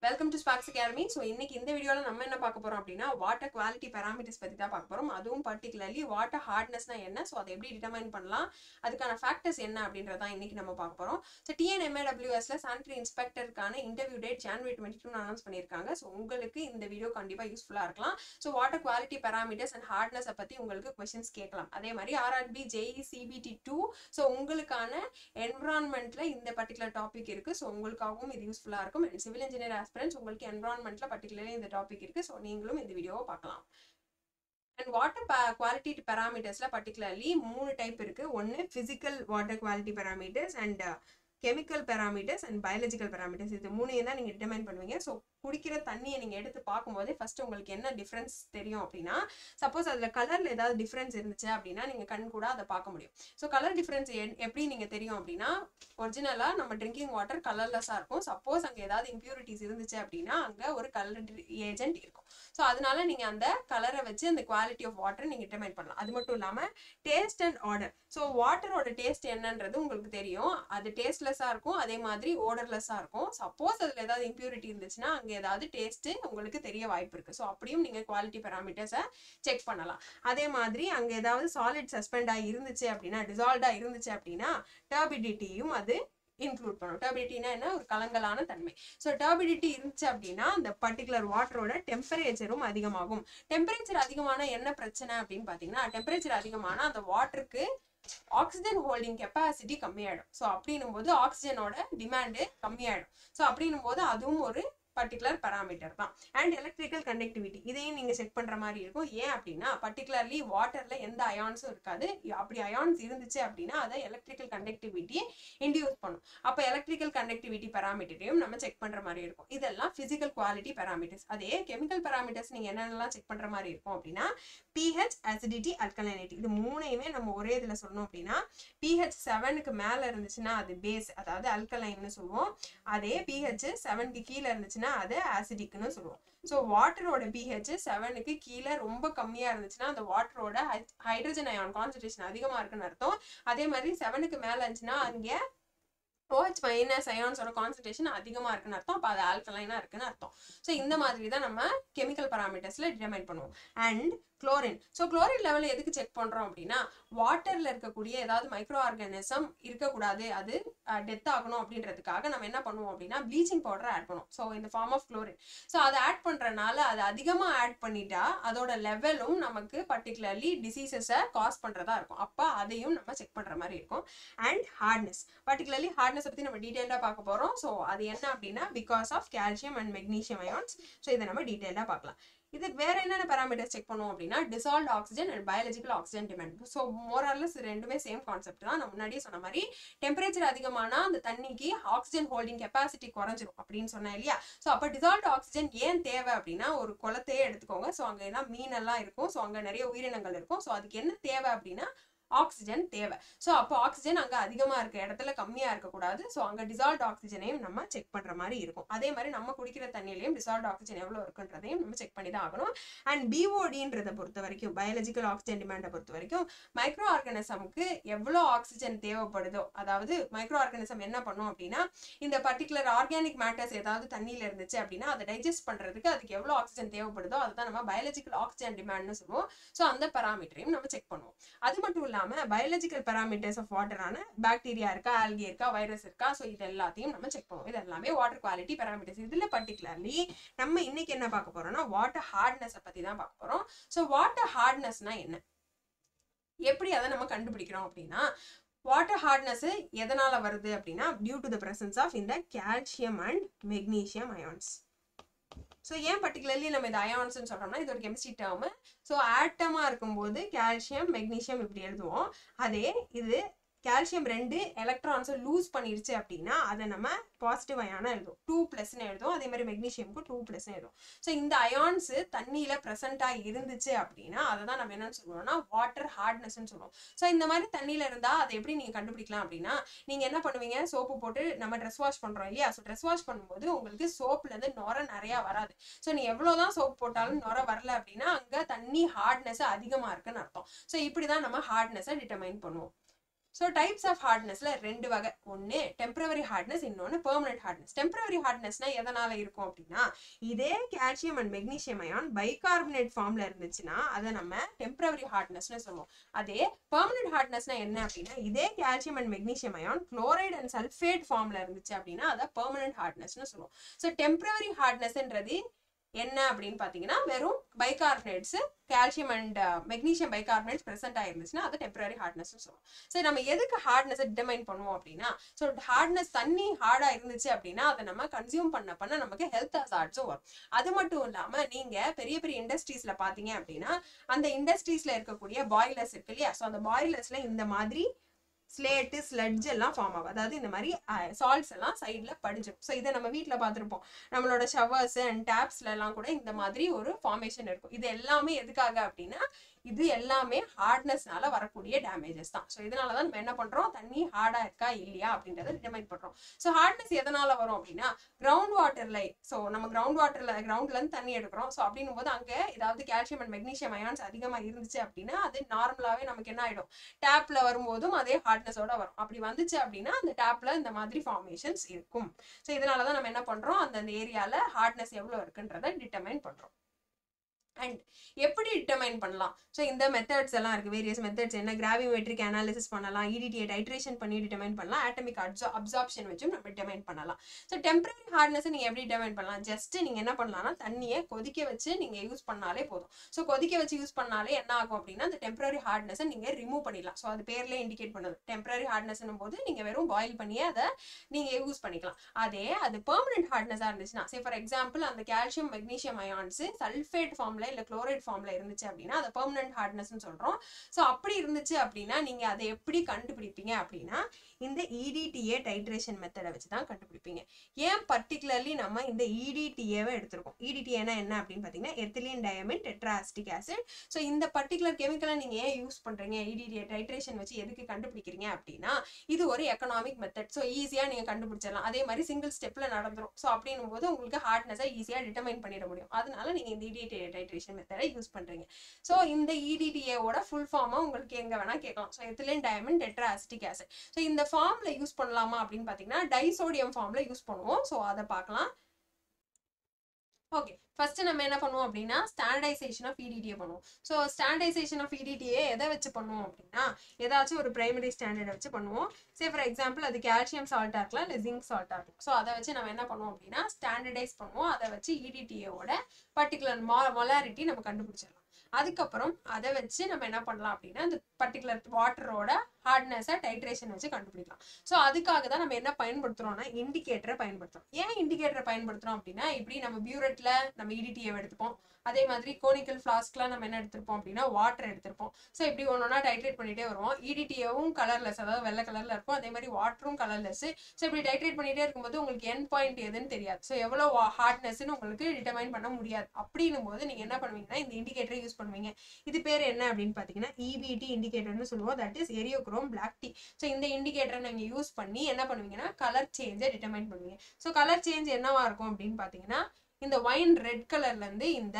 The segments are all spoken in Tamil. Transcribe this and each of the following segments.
Welcome to Sparks academy. So இன்னைக்கு இந்த வீடியோவில் நம்ம என்ன பார்க்க போறோம் அப்படின்னா வாட்டர் குவாலிட்டி பேராமீட்டர்ஸ் பற்றி தான் பார்க்க போறோம். அதுவும் பர்டிகுலர்லி வாட்டர் ஹார்ட்னஸ்னா என்ன, ஸோ அதை எப்படி டிட்டர்மைன் பண்ணலாம், அதுக்கான ஃபேக்டர்ஸ் என்ன அப்படின்றதான் இன்னைக்கு நம்ம பார்க்க போறோம். ஸோ TNMAWSல சானிட்டரி இன்ஸ்பெக்டருக்கான இன்டர்வியூ டேட் January 22 அனௌன்ஸ் பண்ணியிருக்காங்க. ஸோ உங்களுக்கு இந்த வீடியோ கண்டிப்பாக யூஸ்ஃபுல்லாக இருக்கலாம். So water quality parameters and ஹார்ட்னஸை பற்றி உங்களுக்கு கொஸ்டின்ஸ் கேட்கலாம். அதே மாதிரி RRB JEE CBT 2 ஸோ உங்களுக்கான என்விரான்மெண்ட்ல இந்த பர்டிகுலர் டாபிக் இருக்கு. ஸோ உங்களுக்காகவும் இது யூஸ்ஃபுல்லாக இருக்கும். அண்ட் சிவில் இன்ஜினியர் ஆஸ்பிரண்ட்ஸ் உங்களுக்கு என்விரான்மெண்ட்ல பர்டிகுலர்லி இந்த டாபிக் இருக்கு. ஸோ நீங்களும் இந்த வீடியோவை பார்க்கலாம். அண்ட் வாட்டர் குவாலிட்டி பேராமீட்டர்ஸ்ல பர்டிகுலர்லி 3 டைப் இருக்கு. ஒன்று physical water quality parameters and chemical parameters and biological parameters. இது 3 தான் நீங்கள் டிட்டர்மைன் பண்ணுவீங்க. ஸோ குடிக்கிற தண்ணியை நீங்கள் எடுத்து பார்க்கும்போது ஃபர்ஸ்ட் உங்களுக்கு என்ன டிஃப்ரென்ஸ் தெரியும் அப்படின்னா, சப்போஸ் அதில் கலரில் ஏதாவது டிஃப்ரென்ஸ் இருந்துச்சு அப்படின்னா நீங்கள் கண் கூட அதை பார்க்க முடியும். ஸோ கலர் டிஃப்ரென்ஸ் எப்படி நீங்கள் தெரியும் அப்படின்னா, ஒரிஜினலாக நம்ம ட்ரிங்கிங் வாட்டர் கலர்லெஸ்ஸாக இருக்கும். சப்போஸ் அங்கே ஏதாவது இம்ப்யூரிட்டிஸ் இருந்துச்சு அப்படின்னா அங்கே ஒரு கலர் ஏஜென்ட் இருக்கும். ஸோ அதனால நீங்கள் அந்த கலரை வச்சு அந்த குவாலிட்டி ஆஃப் வாட்டர் நீங்கள் டிட்டர்மைன் பண்ணலாம். அது மட்டும் இல்லாமல் டேஸ்ட் அண்ட் ஆர்டர். ஸோ வாட்டரோட டேஸ்ட் என்னன்றது உங்களுக்கு தெரியும். அது டேஸ்ட்லெஸ்ஸாக இருக்கும், அதே மாதிரி ஓடர்லெஸ்ஸாக இருக்கும். சப்போஸ் அதில் ஏதாவது இம்ப்யூரிட்டி இருந்துச்சுன்னா அங்கே ஏதாவது டேஸ்ட் உங்களுக்கு தெரிய வாய்ப்பு இருக்கு. ஸோ அப்படியும் நீங்க குவாலிட்டி பேராமீட்டர்ஸை செக் பண்ணலாம். அதே மாதிரி அங்க ஏதாவது சாலிட் சஸ்பெண்ட் ஆகி இருந்துச்சு அப்படின்னா, டிசால்வ்டா இருந்துச்சு அப்படின்னா டர்பிடிட்டியும் அது இன்க்ளூட் பண்ணும். டர்பிடிட்டினா என்ன, ஒரு கலங்கலான தன்மை. ஸோ டர்பிடிட்டி இருந்துச்சு அப்படின்னா அந்த பர்டிகுலர் வாட்டரோட டெம்பரேச்சரும் அதிகமாகும். டெம்பரேச்சர் அதிகமான என்ன பிரச்சனை அப்படின்னு பாத்தீங்கன்னா, டெம்பரேச்சர் அதிகமான அந்த வாட்டருக்கு ஆக்சிஜன் ஹோல்டிங் கெப்பாசிட்டி கம்மியாயிடும். ஸோ அப்படின்னும் போது ஆக்சிஜனோட டிமாண்டு கம்மியாயிடும். ஸோ அப்படின்னும் போது அதுவும் ஒரு பர்டிகுலர் பேராமீட்டர் தான். அண்ட் எலக்ட்ரிக்கல் கண்டக்டிவிட்டி இதையும் நீங்க செக் பண்ற மாதிரி இருக்கும். ஏன் அப்படின்னா பர்டிகுலர்லி வாட்டர்ல எந்த அயான்ஸும் இருக்காது. அப்படி அயான்ஸ் இருந்துச்சு அப்படின்னா அதை எலக்ட்ரிக்கல் கண்டக்டிவிட்டியை இன்டியூஸ் பண்ணும். அப்போ எலக்ட்ரிக்கல் கண்டக்டிவிட்டி பேராமீட்டரையும் நம்ம செக் பண்ற மாதிரி இருக்கும். இதெல்லாம் பிசிக்கல் குவாலிட்டி பேராமீட்டர்ஸ். அதே கெமிக்கல் பேராமீட்டர்ஸ் நீங்க என்னென்னலாம் செக் பண்ற மாதிரி இருக்கும் அப்படின்னா, pH, acidity, alkalinity. இது 3யுமே நம்ம ஒரே இதுல சொன்னோம் அப்படின்னா, pH 7க்கு மேல இருந்துச்சுன்னா அது பேஸ், அதாவது அல்கலைன்னு சொல்லுவோம். அதே pH 7க்கு கீழே இருந்துச்சுன்னா அது ஆசிடிக்னு சொல்லுவோம். ஸோ வாட்டரோட pH 7க்கு கீழே ரொம்ப கம்மியா இருந்துச்சுன்னா அந்த வாட்டரோட ஹைட்ரஜன் அயான் கான்சன்ட்ரேஷன் அதிகமா இருக்குன்னு அர்த்தம். அதே மாதிரி 7க்கு மேல இருந்துச்சுன்னா அங்கே OH மைனஸ் அயான்ஸோட கான்சன்ட்ரேஷன் அதிகமா இருக்குன்னு அர்த்தம். அப்போ அது ஆல்கலைனா இருக்குன்னு அர்த்தம். ஸோ இந்த மாதிரி தான் நம்ம கெமிக்கல் பேராமீட்டர்ஸ்ல டிட்டர்மைன் பண்ணுவோம். And chlorine. So chlorine level எதுக்கு செக் பண்றோம் அப்படின்னா, வாட்டர்ல இருக்கக்கூடிய ஏதாவது மைக்ரோ ஆர்கானிசம் இருக்கக்கூடாது, அது டெத் ஆகணும் அப்படின்றதுக்காக நம்ம என்ன பண்ணுவோம் அப்படின்னா ப்ளீச்சிங் பவுடர் ஆட் பண்ணுவோம். ஸோ இந்த ஃபார்ம் ஆஃப் குளோரின். ஸோ அதை ஆட் பண்றதுனால அது அதிகமா ஆட் பண்ணிட்டா அதோட லெவலும் நமக்கு பர்டிகுலர்லி டிசீசஸை காஸ் பண்றதா இருக்கும். அப்போ அதையும் நம்ம செக் பண்ற மாதிரி இருக்கும். And hardness. பர்டிகுலர்லி ஹார்ட்னஸ் பத்தி நம்ம டீடைல்டா பார்க்க போறோம். ஸோ அது என்ன அப்படின்னா because of calcium and magnesium ions. So இதை நம்ம டீடைல்டா பார்க்கலாம். இது வேற என்னென்ன பேராமீட்டர்ஸ் செக் பண்ணுவோம் அப்படின்னா, dissolved oxygen and biological oxygen demand. So more or less ரெண்டுமே சேம் கான்செப்ட் தான். நான் முன்னாடியே சொன்ன மாதிரி டெம்பரேச்சர் அதிகமானா அந்த தண்ணிக்கு ஆக்சிஜன் ஹோல்டிங் கெப்பாசிட்டி குறைஞ்சிரும் அப்படின்னு சொன்னேன் இல்லையா. ஸோ அப்போ டிசால்வ்ட் ஆக்சிஜன் ஏன் தேவை அப்படின்னா, ஒரு குளத்தையே எடுத்துக்கோங்க. ஸோ அங்கே எல்லாம் மீனெல்லாம் இருக்கும். ஸோ அங்கே நிறைய உயிரினங்கள் இருக்கும். ஸோ அதுக்கு என்ன தேவை அப்படின்னா ஆக்சிஜன் தேவை. ஸோ அப்போ ஆக்சிஜன் அங்கே அதிகமாக இருக்க இடத்துல கம்மியாக இருக்கக்கூடாது. ஸோ அங்கே டிசால்வ்ட் ஆக்சிஜனையும் நம்ம செக் பண்ணுற மாதிரி இருக்கும். அதே மாதிரி நம்ம குடிக்கிற தண்ணியிலையும் டிசால்வ்ட் ஆக்சிஜன் எவ்வளோ இருக்குன்றதையும் நம்ம செக் பண்ணி தான் ஆகணும். அண்ட் BODன்றதை பொறுத்த வரைக்கும், பயாலஜிக்கல் ஆக்சிஜன் டிமாண்டை பொறுத்த வரைக்கும், மைக்ரோ ஆர்கானிசமுக்கு எவ்வளோ ஆக்சிஜன் தேவைப்படுதோ, அதாவது மைக்ரோ ஆர்கானிசம் என்ன பண்ணும் அப்படின்னா, இந்த பர்டிகுலர் ஆர்கானிக் மேட்டர்ஸ் ஏதாவது தண்ணியில் இருந்துச்சு அப்படின்னா அதை டைஜஸ்ட் பண்ணுறதுக்கு அதுக்கு எவ்வளோ ஆக்சிஜன் தேவைப்படுதோ அதுதான் நம்ம பயாலஜிக்கல் ஆக்சிஜன் டிமாண்ட்னு சொல்லுவோம். ஸோ அந்த பேராமீட்டரையும் நம்ம செக் பண்ணுவோம். அது மட்டும் இல்லாம பயாலஜிக்கல் பேராமீட்டர்ஸ் ஆஃப் வாட்டரான பாக்டீரியா இருக்கா, ஆல்கே இருக்கா, வைரஸ் இருக்கா, ஸோ இது எல்லாத்தையும் நம்ம செக் பண்ணுவோம். இது எல்லாமே வாட்டர் குவாலிட்டி பேராமீட்டர்ஸ். இதுல பர்டிகுலர்லி நம்ம இன்னைக்கு என்ன பார்க்க போறோம்னா வாட்டர் ஹார்ட்னஸ் பத்தி தான் பார்க்க போறோம். ஸோ வாட்டர் ஹார்ட்னஸ்னா என்ன, எப்படி அதை நம்ம கண்டுபிடிக்கிறோம் அப்படின்னா, வாட்டர் ஹார்ட்னஸ் எதனால வருது அப்படின்னா due to the presence of இந்த calcium and magnesium ions. So ஏன் பர்டிகுலர்லி நம்ம இது அயான்ஸ்ன்னு சொல்றோம்னா, இது ஒரு கெமிஸ்ட்ரி டேர்ம். ஸோ ஆட்டமா இருக்கும்போது கால்சியம் மெக்னீசியம் இப்படி எழுதுவோம். அதே இது கால்சியம் 2 எலக்ட்ரான்ஸை லூஸ் பண்ணிடுச்சு அப்படின்னா அதை நம்ம பாசிட்டிவ் அயானா எழுதுவோம், 2+ எழுதுவோம். அதே மாதிரி மெக்னீசியமுக்கு 2+ எழுதுவோம். ஸோ இந்த அயான்ஸ் தண்ணியில ப்ரெசென்டா இருந்துச்சு அப்படின்னா அதை தான் நம்ம என்னன்னு சொல்லுவோம்னா வாட்டர் ஹார்ட்னஸ்ன்னு சொல்லுவோம். ஸோ இந்த மாதிரி தண்ணியில இருந்தா அதை எப்படி நீங்க கண்டுபிடிக்கலாம் அப்படின்னா, நீங்க என்ன பண்ணுவீங்க, சோப்பு போட்டு நம்ம ட்ரெஸ் வாஷ் பண்றோம் இல்லையா. ஸோ ட்ரெஸ் வாஷ் பண்ணும்போது உங்களுக்கு சோப்ல இருந்து நுர நிறைய வராது. ஸோ நீ எவ்வளவுதான் சோப் போட்டாலும் நுர வரல அப்படின்னா அங்க தண்ணி ஹார்ட்னஸ் அதிகமா இருக்குன்னு அர்த்தம். ஸோ இப்படிதான் நம்ம ஹார்ட்னஸை டிட்டர்மைன் பண்ணுவோம். ஸோ டைப்ஸ் ஆஃப் ஹார்ட்னஸ்ல ரெண்டு வகை, ஒன்று டெம்பரவரி ஹார்ட்னஸ், இன்னொன்று பெர்மனன்ட் ஹார்ட்னஸ். டெம்பரவரி ஹார்ட்னஸ்னா எதனால இருக்கும் அப்படின்னா, இதே calcium and magnesium ion bicarbonate ஃபார்ம்ல இருந்துச்சுன்னா அதை நம்ம டெம்பரவரி ஹார்ட்னஸ்னு சொல்லுவோம். அதே பெர்மனன்ட் ஹார்ட்னஸ்னா என்ன அப்படின்னா, இதே calcium and magnesium ion chloride and sulphate ஃபார்ம்ல இருந்துச்சு அப்படின்னா அதை பெர்மனன்ட் ஹார்ட்னஸ்னு சொல்லுவோம். ஸோ டெம்பரவரி ஹார்ட்னஸ்ன்றது என்ன அப்படின்னு பாத்தீங்கன்னா, வெறும் bicarbonates, calcium and magnesium bicarbonates present ஆயிருந்துச்சுன்னா அது டெம்பரரி ஹார்ட்னஸ் சொல்லுவோம். சரி, நம்ம எதுக்கு ஹார்ட்னஸ் டிட்டர்மைன் பண்ணுவோம் அப்படின்னா, ஸோ ஹார்ட்னஸ் தண்ணி ஹார்டா இருந்துச்சு அப்படின்னா அதை நம்ம கன்சியூம் பண்ண நமக்கு ஹெல்த் ஹசார்ட்ஸும் வரும். அது மட்டும் இல்லாம நீங்க பெரிய பெரிய இண்டஸ்ட்ரீஸ்ல பாத்தீங்க அப்படின்னா, அந்த இண்டஸ்ட்ரீஸ்ல இருக்கக்கூடிய பாய்லர்ஸ் இருக்கு இல்லையா, ஸோ அந்த பாய்லர்ஸ்ல இந்த மாதிரி ஸ்லேட்டு ஸ்லட்ஜ் எல்லாம் ஃபார்ம் ஆகும். அதாவது இந்த மாதிரி சால்ட்ஸ் எல்லாம் சைட்ல படிஞ்சிடும். ஸோ இதை நம்ம வீட்டில் பார்த்துருப்போம். நம்மளோட ஷவர்ஸ் அண்ட் டேப்ஸ்ல எல்லாம் கூட இந்த மாதிரி ஒரு ஃபார்மேஷன் இருக்கும். இது எல்லாமே எதுக்காக அப்படின்னா, இது எல்லாமே ஹார்ட்னஸ்னால வரக்கூடிய டேமேஜஸ் தான். ஸோ இதனாலதான் நம்ம என்ன பண்றோம், தண்ணி ஹார்டா இருக்கா இல்லையா அப்படின்றத டிட்டர்மைன் பண்றோம். ஸோ ஹார்ட்னஸ் எதனால வரும் அப்படின்னா, கிரவுண்ட் வாட்டர்ல, ஸோ நம்ம கிரவுண்ட்ல இருந்து தண்ணி எடுக்கிறோம். ஸோ அப்படின்னும் போது அங்க ஏதாவது கால்சியம் அண்ட் மெக்னீசியம் அயான்ஸ் அதிகமா இருந்துச்சு அப்படின்னா அது நார்மலாவே நமக்கு என்ன ஆயிடும், டேப்ல வரும்போதும் அதே ஹார்ட்னஸோட வரும். அப்படி வந்துச்சு அப்படின்னா அந்த டேப்ல இந்த மாதிரி ஃபார்மேஷன்ஸ் இருக்கும். ஸோ இதனாலதான் நம்ம என்ன பண்றோம், அந்த ஏரியால ஹார்ட்னஸ் எவ்வளவு இருக்குன்றத டிட்டர்மைன் பண்றோம். அண்ட் எப்படி டிட்டர்மைன் பண்ணலாம், ஸோ இந்த மெத்தட்ஸ் எல்லாம் இருக்கு. வேரியஸ் மெத்தட்ஸ் என்ன, கிராவிமெட்ரிக் அனாலிசிஸ் பண்ணலாம், இடிடியை டைட்ரேஷன் பண்ணி டிட்டர்மைன் பண்ணலாம், ஆட்டமிக் அப்சார்ப்ஷன் வச்சும் நம்ம டிட்டர்மைன் பண்ணலாம். ஸோ டெம்பரரி ஹார்ட்னஸ் நீங்க எப்படி டிட்டர்மைன் பண்ணலாம், ஜஸ்ட் நீங்க என்ன பண்ணலாம்னா தண்ணியை கொதிக்க வச்சு நீங்க யூஸ் பண்ணாலே போதும். ஸோ கொதிக்க வச்சு யூஸ் பண்ணாலே என்ன ஆகும் அப்படின்னா, அந்த டெம்பரரி ஹார்ட்னஸை நீங்க ரிமூவ் பண்ணிடலாம். ஸோ அது பேர்லேயே இண்டிகேட் பண்ணுது. டெம்பரரி ஹார்ட்னஸ்னும் போது நீங்க வெறும் பாயில் பண்ணியே அதை நீங்க யூஸ் பண்ணிக்கலாம். அதே அது பெர்மனன்ட் ஹார்ட்னஸா இருந்துச்சுன்னா, சே ஃபார் எக்ஸாம்பிள் அந்த கால்சியம் மெக்னீசியம் அயான்ஸ் சல்ஃபேட் ஃபார்ம்ல இல்ல குளோரைட் ஃபார்ம்ல இருந்துச்சு அப்படின்னா அதை பெர்மனன்ட் ஹார்ட்னஸ்னு சொல்றோம். ஸோ அப்படி இருந்துச்சு அப்படின்னா நீங்க அதை எப்படி கண்டுபிடிப்பீங்க அப்படின்னா, இந்த EDTA டைட்ரேஷன் மெத்தடை வச்சு தான் கண்டுபிடிப்பீங்க. ஏன் பர்டிகுலர்லி நம்ம இந்த EDTA-வை எடுத்திருக்கோம். EDTA என்ன அப்படின்னு பாத்தீங்கன்னா, ethylene diamine tetraacetic acid. So இந்த பர்டிகுலர் கெமிக்கலை நீங்க ஏன் யூஸ் பண்றீங்க, EDTA டைட்ரேஷன் வச்சு எதுக்கு கண்டுபிடிக்கிறீங்க அப்படின்னா, இது ஒரு எக்கனாமிக் மெத்தட். ஸோ ஈஸியா நீங்க கண்டுபிடிச்சிடலாம். அதே மாதிரி சிங்கிள் ஸ்டெப்ல நடந்துரும். ஸோ அப்படின்னும் போது உங்களுக்கு ஹார்ட்னஸை ஈஸியா டிட்டர்மைன் பண்ணிட முடியும். அதனால நீங்க இந்த EDTA டைட்ரேஷன் மெத்தடை யூஸ் பண்றீங்க. ஸோ இந்த EDTA-ஓட ஃபுல் ஃபார்மா உங்களுக்கு எங்க வேணா கேட்கலாம். So ethylene diamine tetraacetic acid. So இந்த ஃபார்ம்ல யூஸ் பண்ணலாமா அப்படின்னு பாத்தீங்கன்னா, டைசோடியம் ஃபார்ம்ல யூஸ் பண்ணுவோம். ஸோ அதை பார்க்கலாம். ஓகே, ஃபர்ஸ்ட் நம்ம என்ன பண்ணுவோம் அப்படின்னா, ஸ்டாண்டர்டைசேஷன் ஆஃப் EDTA பண்ணுவோம். ஸோ ஸ்டாண்டர்டைசேஷன் ஆஃப் EDTA எதை வச்சு பண்ணுவோம் அப்படின்னா, ஏதாச்சும் ஒரு பிரைமரி ஸ்டாண்டர்டை வச்சு பண்ணுவோம். சே ஃபார் எக்ஸாம்பிள் அது கால்சியம் சால்ட்டா இருக்கலாம், இல்லை ஜிங்க் சால்ட்டா இருக்கும். ஸோ அதை வச்சு நம்ம என்ன பண்ணுவோம் அப்படின்னா ஸ்டாண்டர்டைஸ் பண்ணுவோம். அதை வச்சு EDTA-ஓட பர்டிகுலர் மொலாரிட்டி நம்ம கண்டுபிடிச்சிடலாம். அதுக்கப்புறம் அதை வச்சு நம்ம என்ன பண்ணலாம் அப்படின்னா, இந்த பர்டிகுலர் வாட்டரோட ஹார்ட்னஸை டைட்ரேஷன் வச்சு கண்டுபிடிக்கலாம். ஸோ அதுக்காக தான் நம்ம என்ன பயன்படுத்துறோம்னா, இண்டிகேட்டரை பயன்படுத்துறோம். ஏன் இண்டிகேட்டரை பயன்படுத்துறோம் அப்படின்னா, இப்படி நம்ம பியூரெட்ல நம்ம EDTA எடுத்துப்போம். அதே மாதிரி கோனிக்கல் ஃபிளாஸ்க்ல நம்ம என்ன எடுத்திருப்போம் அப்படின்னா வாட்டர் எடுத்திருப்போம். ஸோ இப்படி ஒன்னொன்னா டைட்ரேட் பண்ணிட்டே வருவோம். EDTA-வும் கலர்லெஸ், அதாவது வெள்ளை கலர்ல இருக்கும். அதே மாதிரி வாட்டரும் கலர்லெஸ். ஸோ இப்படி டைட்ரேட் பண்ணிட்டே இருக்கும்போது உங்களுக்கு எண்ட் பாயிண்ட் எதுன்னு தெரியாது. ஸோ எவ்வளவு ஹார்ட்னஸ்ன்னு உங்களுக்கு டிட்டர்மைன் பண்ண முடியாது. அப்படின்னும் போது நீங்க என்ன பண்ணுவீங்கன்னா, இந்த இண்டிகேட்டரை யூஸ் பண்ணுவீங்க. இது பேர் என்ன அப்படின்னு பாத்தீங்கன்னா EBT இண்டிகேட்டர்னு சொல்லுவோம். That is eriochrome black T. So இந்த இண்டிகேட்டரை நீங்க யூஸ் பண்ணி என்ன பண்ணுவீங்கன்னா, கலர் சேஞ்சை டிட்டர்மைன் பண்ணுவீங்க. ஸோ கலர் சேஞ்ச் என்னவா இருக்கும் அப்படின்னு பாத்தீங்கன்னா, இந்த ஒயின் ரெட் கலர்ல இருந்து இந்த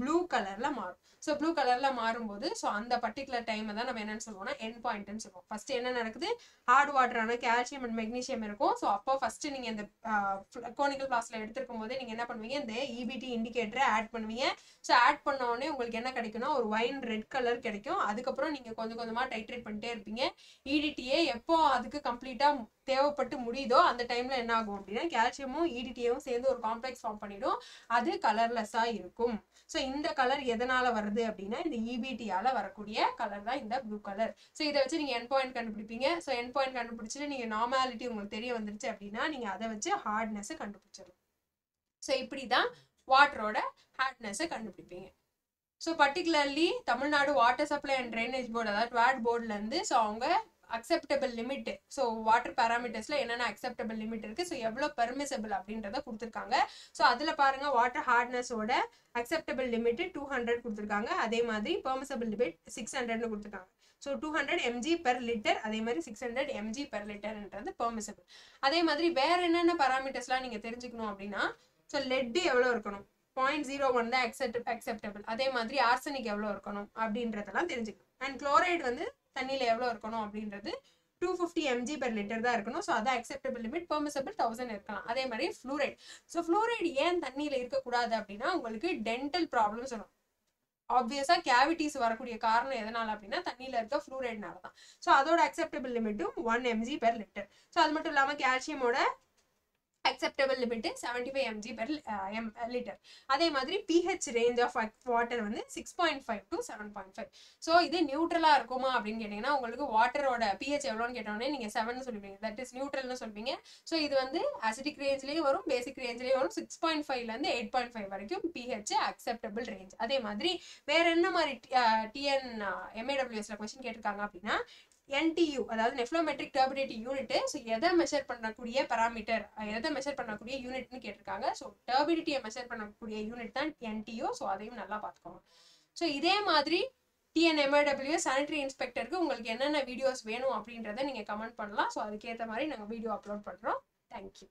ப்ளூ கலர்ல மாறும். ஸோ ப்ளூ கலர்ல மாறும்போது ஸோ அந்த பர்டிகுலர் டைம் தான் நம்ம என்னன்னு சொல்லுவோம்னா எண்ட் பாயிண்ட்னு சொல்லுவோம். ஃபர்ஸ்ட் என்ன நடக்குது, ஹார்ட் வாட்டரான கால்சியம் அண்ட் மெக்னீசியம் இருக்கும். ஸோ அப்போ ஃபர்ஸ்ட் நீங்க இந்த கோனிக்கல் ஃபிளாஸ்க்ல எடுத்திருக்கும் போது நீங்க என்ன பண்ணுவீங்க, இந்த EBT இண்டிகேட்டரை ஆட் பண்ணுவீங்க. ஸோ ஆட் பண்ண உடனே உங்களுக்கு என்ன கிடைக்கும்னா ஒரு ஒயின் ரெட் கலர் கிடைக்கும். அதுக்கப்புறம் நீங்க கொஞ்சம் கொஞ்சமா டைட்ரேட் பண்ணிட்டே இருப்பீங்க. EDTA எப்போ அதுக்கு கம்ப்ளீட்டா தேவைப்பட்டு முடியுதோ அந்த டைம்ல என்ன ஆகும் அப்படின்னா, கால்சியமும் EDTA-வும் சேர்ந்து ஒரு காம்ப்ளெக்ஸ் ஃபார்ம் பண்ணிடும். அது கலர்லெஸ்ஸா இருக்கும். ஸோ இந்த கலர் எதனால வருது அப்படின்னா, இந்த EBT-ஆல வரக்கூடிய கலர் தான் இந்த ப்ளூ கலர். ஸோ இதை வச்சு நீங்க எண்ட் பாயிண்ட் கண்டுபிடிப்பீங்க. ஸோ எண்ட் பாயிண்ட் கண்டுபிடிச்சிட்டு நீங்க நார்மாலிட்டி உங்களுக்கு தெரிய வந்துருச்சு அப்படின்னா நீங்க அதை வச்சு ஹார்ட்னஸை கண்டுபிடிச்சிடலாம். ஸோ இப்படிதான் வாட்டரோட ஹார்ட்னஸை கண்டுபிடிப்பீங்க. So particularly Tamil Nadu water supply and drainage board, அதாவது வாட் போர்ட்ல இருந்து ஸோ அவங்க அக்செப்டபிள் லிமிட், ஸோ வாட்டர் பேராமீட்டர்ஸ்ல என்னென்ன அக்செப்டபிள் லிமிட் இருக்கு, ஸோ எவ்வளோ பெர்மிசபிள் அப்படின்றத கொடுத்துருக்காங்க. ஸோ அதுல பாருங்க வாட்டர் ஹார்ட்னஸோட அக்செப்டபிள் லிமிட் 200 கொடுத்துருக்காங்க. அதே மாதிரி பெர்மிசபிள் லிமிட் 600ன்னு கொடுத்துருக்காங்க. ஸோ 200 mg per liter, அதே மாதிரி 600 mg per literன்றது பெர்மிசபிள். அதே மாதிரி வேற என்னென்ன பேராமீட்டர்ஸ்லாம் நீங்க தெரிஞ்சுக்கணும் அப்படின்னா, ஸோ லெட் எவ்வளோ இருக்கணும், 0.01 தான் அக்செப்டபிள். அதே மாதிரி ஆர்சனிக் எவ்வளோ இருக்கணும் அப்படின்றதெல்லாம் தெரிஞ்சுக்கணும். அண்ட் குளோரைடு வந்து தண்ணியில எவ்வளோ இருக்கணும் அப்படின்றது 250 mg per liter தான் இருக்கணும். ஸோ அதான் அக்செப்டபிள் லிமிட். பெர்மிசபிள் 1000 இருக்கலாம். அதே மாதிரி ஃப்ளூரைட். ஸோ ஃப்ளூரைட் ஏன் தண்ணியில இருக்கக்கூடாது அப்படின்னா உங்களுக்கு டென்டல் ப்ராப்ளம்ஸ் வரும். ஆப்வியஸா கேவிட்டிஸ் வரக்கூடிய காரணம் எதனால அப்படின்னா தண்ணியில இருக்க ஃப்ளூரைட்னால தான். ஸோ அதோட அக்செப்டபிள் லிமிட்டும் 1 mg per liter. ஸோ அது மட்டும் இல்லாம கால்சியமோட acceptable limit 75 mg per liter. அதே மாதிரி pH range of water வந்து 6.5 to 7.5. ஸோ இது நியூட்ரலா இருக்குமா அப்படின்னு கேட்டீங்கன்னா உங்களுக்கு வாட்டரோட pH எவ்வளோன்னு கேட்டோன்னே நீங்க 7 சொல்லுவீங்க, தட் இஸ் நியூட்ரல்னு சொல்வீங்க. ஸோ இது வந்து அசிடிக் ரேஞ்ச்லேயும் வரும், பேசிக் ரேஞ்ச்லேயும் வரும். 6.5லேருந்து 8.5 வரைக்கும் pH அக்செப்டபிள் ரேஞ்ச். அதே மாதிரி வேற என்ன மாதிரி TN MAWSல கொஸ்டின் கேட்டிருக்காங்க அப்படின்னா NTU அதாவது நெஃப்ளோமெட்ரிக் டர்பிடிட்டி யூனிட். ஸோ எதை மெஷர் பண்ணக்கூடிய பராமீட்டர், எதை மெஷர் பண்ணக்கூடிய யூனிட்னு கேட்டிருக்காங்க. ஸோ டர்பிடிட்டியை மெஷர் பண்ணக்கூடிய யூனிட் தான் NTU. ஸோ அதையும் நல்லா பார்த்துக்கோங்க. ஸோ இதே மாதிரி TN MAWS சானிட்டரி இன்ஸ்பெக்டருக்கு உங்களுக்கு என்னென்ன வீடியோஸ் வேணும் அப்படின்றத நீங்கள் கமெண்ட் பண்ணலாம். ஸோ அதுக்கேற்ற மாதிரி நாங்கள் வீடியோ அப்லோட் பண்ணுறோம். தேங்க்யூ.